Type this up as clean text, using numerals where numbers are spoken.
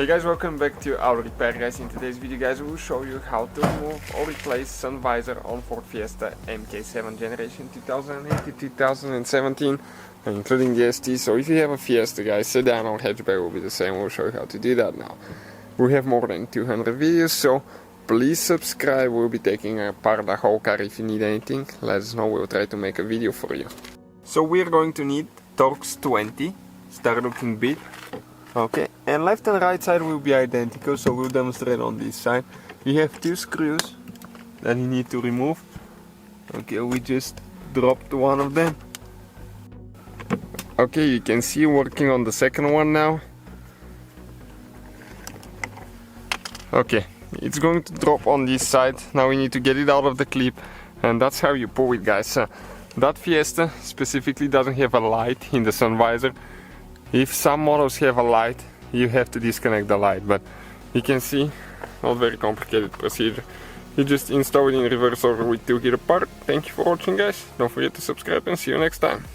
Hey guys, welcome back to our repair guys. In today's video guys we will show you how to remove or replace sun visor on Ford Fiesta MK7 generation 2008 to 2017, including the ST. So if you have a Fiesta guys, sedan or hatchback will be the same. We'll show you how to do that now. We have more than 200 videos, so please subscribe. We'll be taking apart the whole car. If you need anything, let us know, we'll try to make a video for you. So we're going to need Torx 20, start looking big. Okay, and left and right side will be identical, so we'll demonstrate on this side. We have two screws that you need to remove. Okay, we just dropped one of them. Okay, you can see working on the second one now. Okay, it's going to drop on this side. Now we need to get it out of the clip, and that's how you pull it guys. That Fiesta specifically doesn't have a light in the sun visor. If some models have a light, you have to disconnect the light, but you can see, not very complicated procedure. You just install it in reverse order. We took it apart. Thank you for watching guys. Don't forget to subscribe and see you next time.